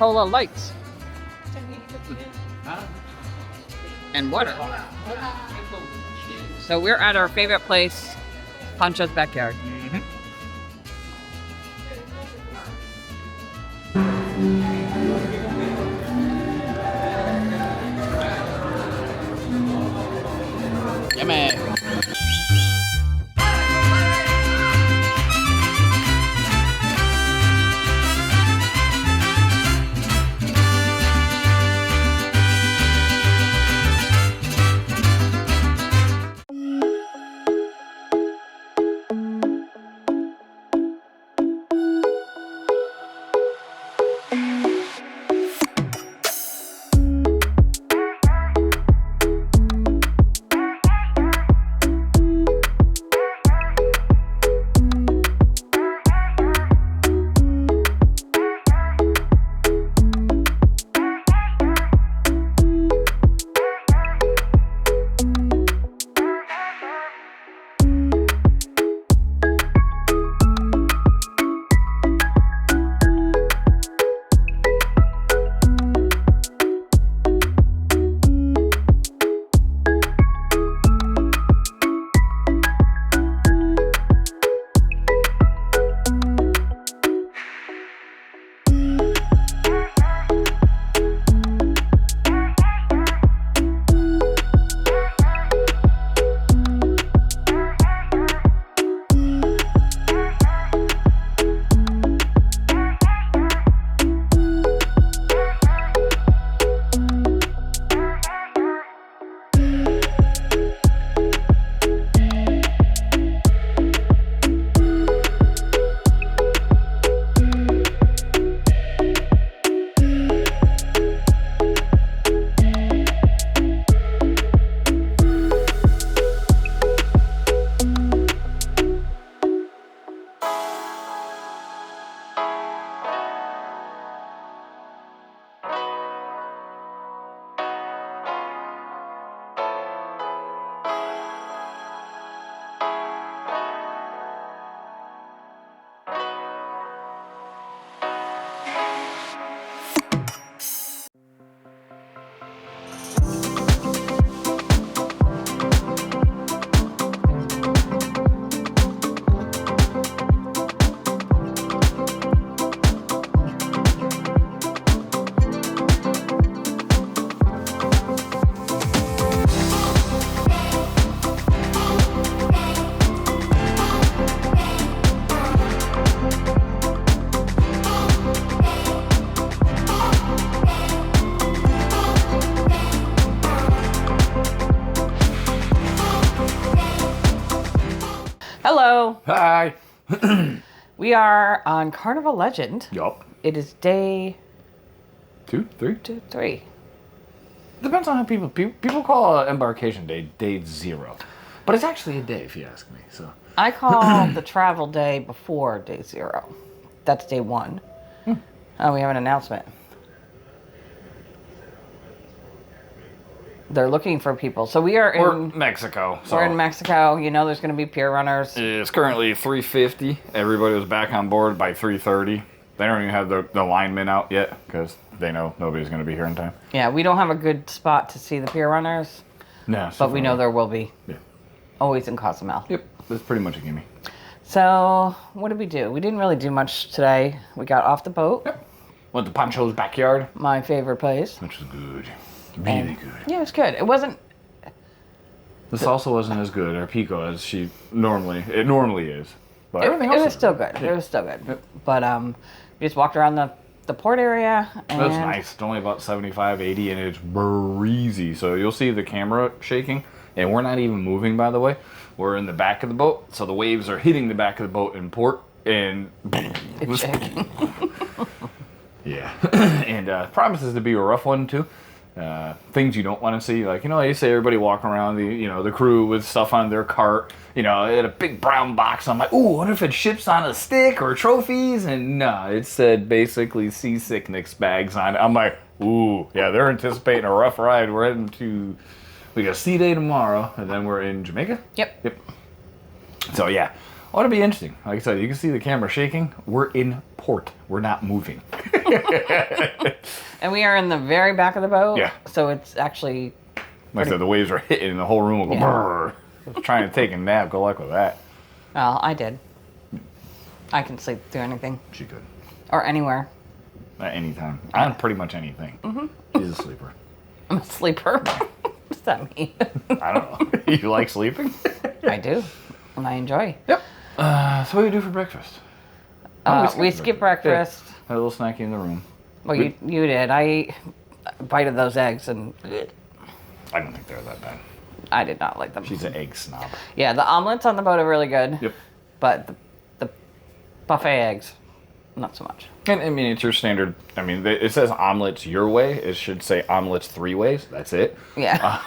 Coca-Cola lights. And water. So we're at our favorite place, Pancho's Backyard. Yummy. Hello. Hi. We are on Carnival Legend. Yup. It is day 2, 3. 2, 3. Depends on how people call embarkation day 0, but it's actually a day if you ask me. So I call the travel day before day 0. That's day 1. Oh, we have an announcement. They're looking for people. So we're in Mexico. So we're in Mexico. You know, there's going to be pier runners. it's currently 3:50. Everybody was back on board by 3:30. They don't even have the linemen out yet because they know nobody's going to be here in time. Yeah, we don't have a good spot to see the pier runners, No, but we know there will be. Yeah. Always in Cozumel. Yep. That's pretty much a gimme. So what did we do? We didn't really do much today. We got off the boat. Yep. Went to Pancho's Backyard, My favorite place. which was good. Really good. Yeah, it was good. It wasn't. The salsa wasn't as good, or pico, as it normally is. But everything It else was still good. Yeah. It was still good. But we just walked around the port area. And It was nice. It's only about 75, 80, and it's breezy. So you'll see the camera shaking, and we're not even moving, by the way. We're in the back of the boat, so the waves are hitting the back of the boat in port, and It's shaking. yeah. And promises to be a rough one too. Things you don't want to see, like, you say everybody walking around the crew with stuff on their cart, they had a big brown box. I'm like, ooh, I wonder if it ships on a stick or trophies. And no, it said basically seasickness bags on it. I'm like, ooh, yeah, they're anticipating a rough ride. We got sea day tomorrow, and then we're in Jamaica. Yep. So yeah, Well, it'll be interesting. Like I said, you can see the camera shaking. We're in port. We're not moving. And we are in the very back of the boat. Yeah. So it's actually... Like I said, the waves are hitting and the whole room will go brrr. I was trying to take a nap. Good luck with that. Well, I did. I can sleep through anything. She could. Or anywhere. At any time. On pretty much anything. Mm-hmm. She's a sleeper. I'm a sleeper. What does that mean? I don't know. You like sleeping? I do. And I enjoy. Yep. So what do you do for breakfast? We skipped breakfast. Yeah. Had a little snacky in the room. Well, you did. I bited those eggs and I don't think they're that bad. I did not like them. She's an egg snob. Yeah, the omelets on the boat are really good. Yep. But the buffet eggs, not so much. And I mean, it's your standard. I mean, it says omelets your way. It should say omelets 3 ways. That's it. Yeah.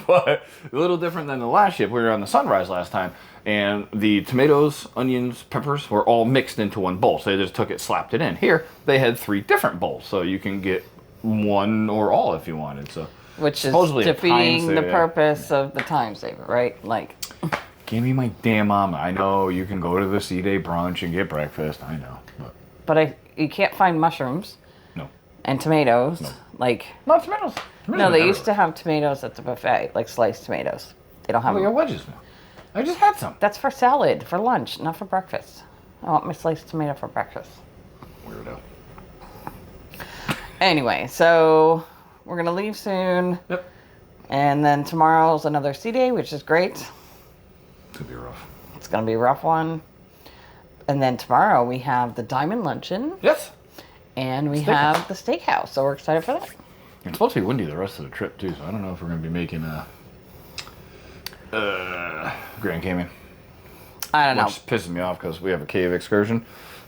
But a little different than the last ship. We were on the Sunrise last time, and the tomatoes, onions, peppers were all mixed into one bowl. So they just took it, slapped it in. Here, they had 3 different bowls, so you can get one or all if you wanted. So Which is supposedly a defeating time the saver. purpose of the time saver, right? Like, Give me my damn omelet. I know you can go to the C-Day brunch and get breakfast. I know. but you can't find mushrooms No. and tomatoes. No. Like, Not tomatoes. no, they used to have tomatoes at the buffet, like sliced tomatoes. They don't have We got them. wedges now. I just had some. That's for salad, for lunch, not for breakfast. I want my sliced tomato for breakfast. Weirdo. Anyway, so we're going to leave soon. Yep. And then tomorrow's another sea day, which is great. It's gonna be rough. It's going to be a rough one. And then tomorrow we have the Diamond Luncheon. Yes. And we Steakhouse. have the steakhouse. So we're excited for that. It's supposed to be windy the rest of the trip too, so I don't know if we're gonna be making Grand Cayman. I don't know. Which pisses me off because we have a cave excursion,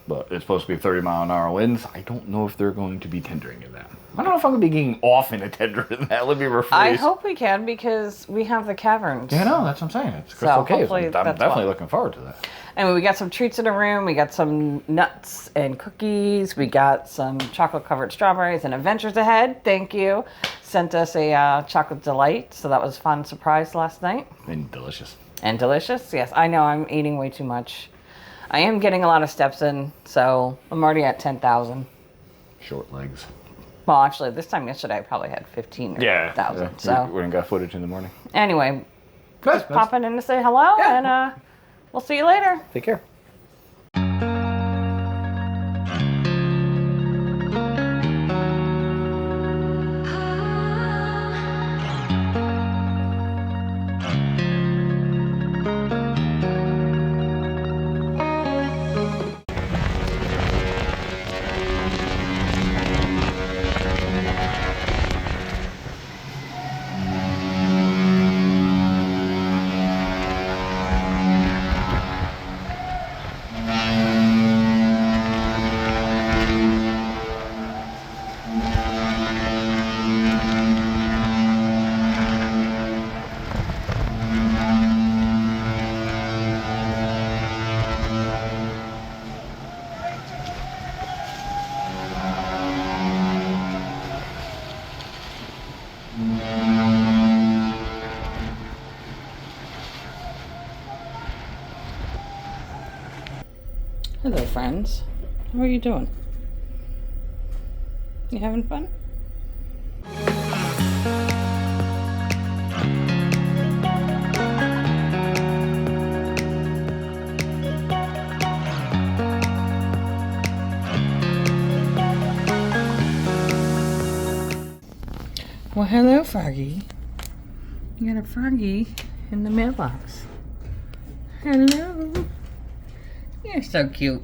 but it's supposed to be 30-mile-an-hour winds. I don't know if they're going to be tendering in that. I don't know if I'm going to be getting off in a tender in that. Let me rephrase. I hope we can because we have the caverns. Yeah, no, that's what I'm saying. It's Crystal Caves. hopefully I'm that's definitely fun. looking forward to that. And we got some treats in the room. We got some nuts and cookies. We got some chocolate-covered strawberries and Adventures Ahead. Thank you. Sent us a chocolate delight. So that was a fun surprise last night. And delicious. And delicious. Yes, I know I'm eating way too much. I am getting a lot of steps in. So I'm already at 10,000. Short legs. Well, actually, this time yesterday I probably had 15,000. So We got footage in the morning. anyway, Good. just popping in to say hello, Yeah. and we'll see you later. Take care. Hello, friends. How are you doing? You having fun? Well, hello, Froggy. You got a Froggy in the mailbox. Hello. You're so cute.